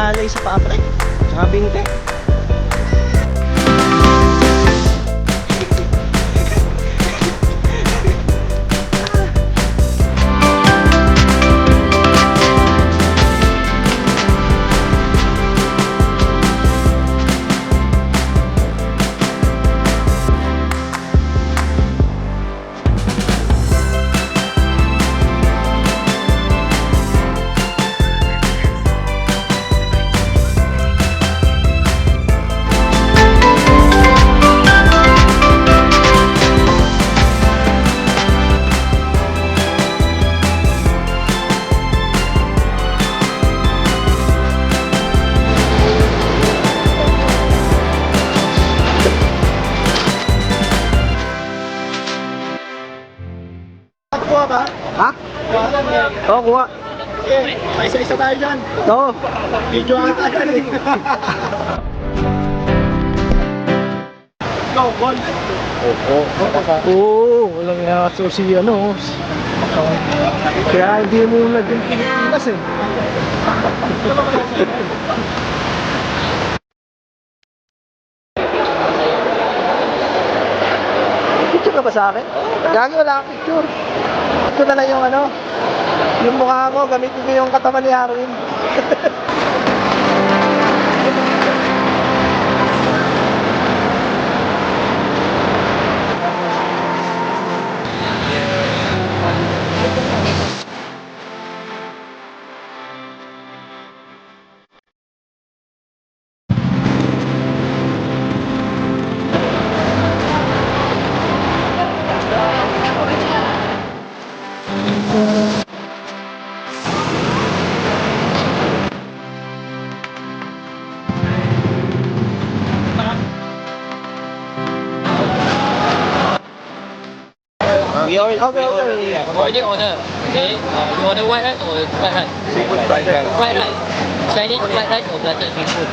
nangangalay sa paa, pre. Tsaka binte. Kuha ka? Ha? Oo, kuha. Okay, isa-isa tayo dyan. Oo. Video ang tagal eh. Go, Bon. Oo, walang yaso si ano. Kaya hindi mo naging Pilipinas eh. Picture ka ba sa akin? Gagi, wala akong picture. Ito na lang yung ano, yung mukha mo, gamitin ko yung katawan ni Harwin. We already Already order. Okay. You order white rice or fried rice? seafood fried rice. Fried rice. Chinese fried rice or platter seafood?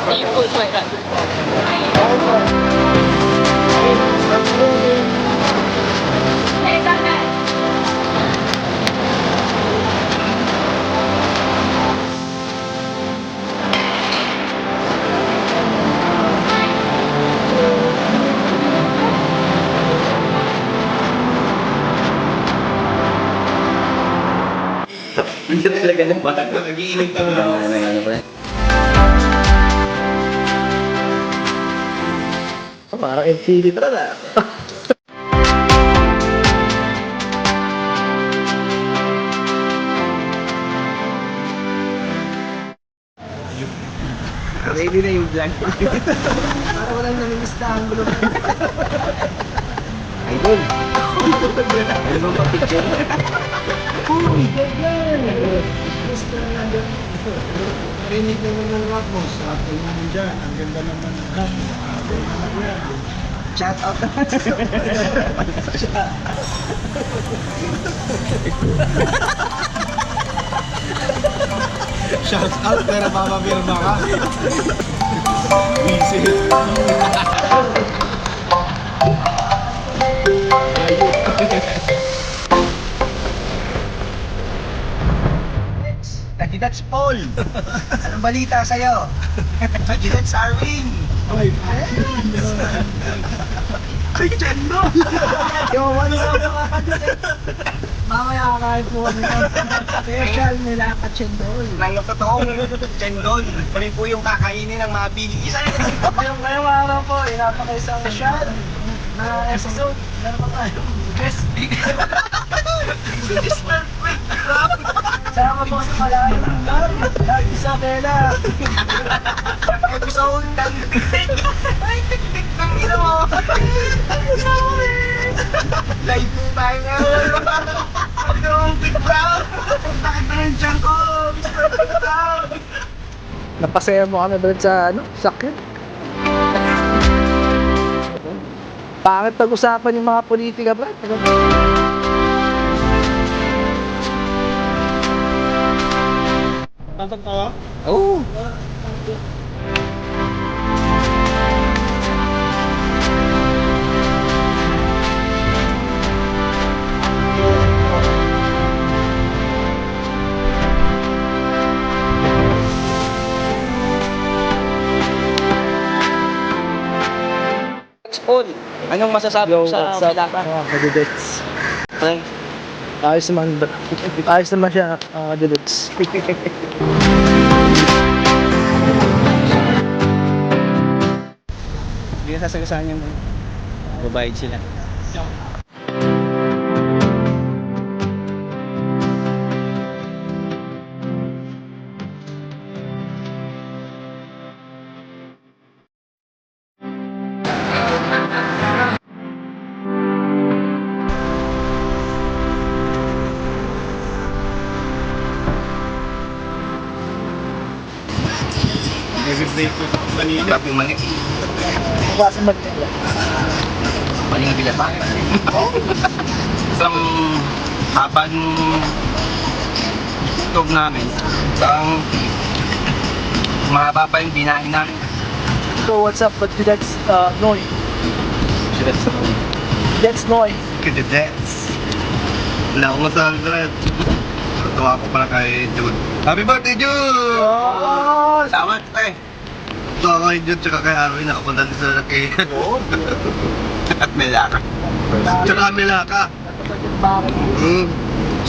Seafood fried rice. Hindi talaga naman. Nag-iinit ka na. Ano ba? Parang LCD talaga. Ready na yung vlog. Para walang namimiss na angulo. Idol. Ano bang pa-picture? Uy, ganyan! Gusto na nandun. Rinig naman ng rock mo. Sabi naman dyan, ang ganda naman ng rock mo. Shout out naman siya. Shout out pero mamapirma ka. Easy. That's Paul. Anong balita sa'yo? That's Arwin. Ay, ay, Chendo! Yung ano ka mamaya kakain po kami ng special nila Kachendol. Nang totoong Chendol. Kami po yung kakainin ng mabili. Ngayong araw po, napaka-isang shot na episode. Meron pa tayo. Best big. Sama po sa malayo ng Lagi Isabela. Episode ng tik-tik. Ay, tik-tik ng ina mo. Live po tayo ngayon. Yung big brown. Bakit na rin dyan ko? Mr. Big Brown. Napasaya mo kami doon sa sakit. Pangit pag-usapan yung mga politika, bro. Tatagtawa? Oo. Paul, anong masasabi mo sa Malaka? Kadudets. Pre, Ayos naman, ayos naman siya, kadudets. Hindi na sasagasaan yung babayad sila. Every break ko kanina. Tapi mali. Basta magtila. Mali nga bila pa. Isang haba ng stove namin. Isang mahaba pa yung binahin namin. So what's up, but that's Noy. That's Noy. Kadedets. Wala akong masabi sa red. Tawa ko pala kay Jude. Happy birthday, Jude! Oh! Salamat, eh. Tawa kay Jude tsaka kay Arwin. Nakapunta din sa kay... At Melaka. Tsaka Melaka.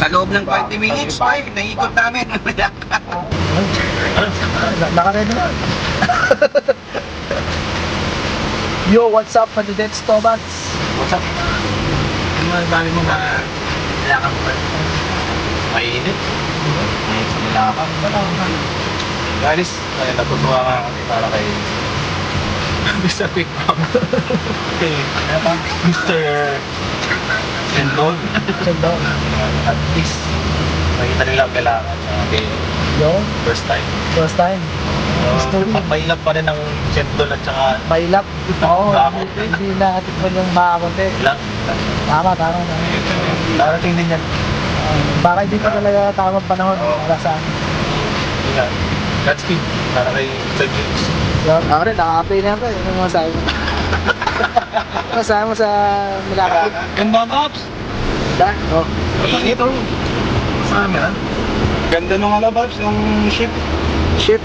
Sa loob ng 20 minutes, Mike, naikot namin ang Melaka. Naka-ready na. Yo, what's up, Kadudets Tobats? What's up? Ano ang dami mo na Melaka mo? Mainit. Mainit sa Melaka. Guys, natutuwa ka para kay Mr. Pick Pop. Mr. Sendol. Sendol. At least, makita nila ang kailangan. Okay, Yo, first time. first time. Mahilap pa rin ang Sendol at saka Mailap. Oo, hindi natin pa yung makakunti. lang. Tama. Darating din yan. Baka hindi pa talaga tamang panahon para sa akin. Yan. Godspeed. Para kay Mr. James. Yo, ako rin, naka-apply na ako. Ano masabi mo? Masabi mo sa Malaka? Ganda ang apps. Da? Oh. Mainit oh. Sa amin ah. Ganda nung alababs, yung ship. Ship.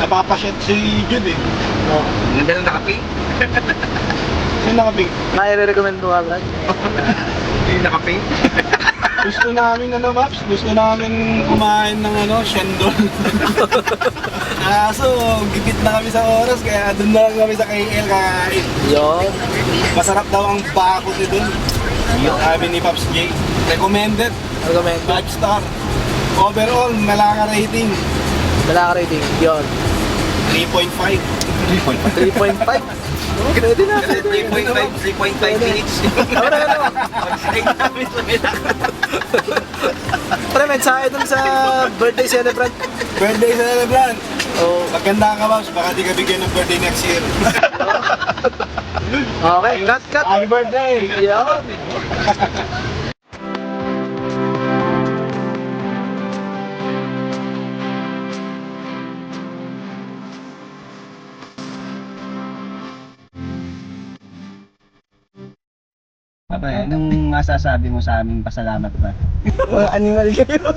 Napapashit si Jude eh. Oh. Ganda nung nakaping. Sino nakaping? Nai-recommend mo ka, Brad? Hindi nakaping. Gusto namin Maps, gusto namin kumain ng Shendol. Kaso, gigit na kami sa oras, kaya doon na lang kami sa KL kakain. Yo. Masarap daw ang bakot nito doon. Sabi ni Pops J. Recommended, Recommend. 5 star. Overall, Malaka rating, Malaka rating. Yon. 3.5. 3.5. Oh, pwede na. 3.5 minutes. Ano? Pag-strike namin sa Melaka. Pre, mensahe dun sa birthday celebrant. Birthday celebrant. Oh. Maganda ka, Pops, baka di ka bigyan ng birthday next year. Okay, cut. Happy birthday! Yo. Anong masasabi mo sa aming pasalamat ba? Animal kayo.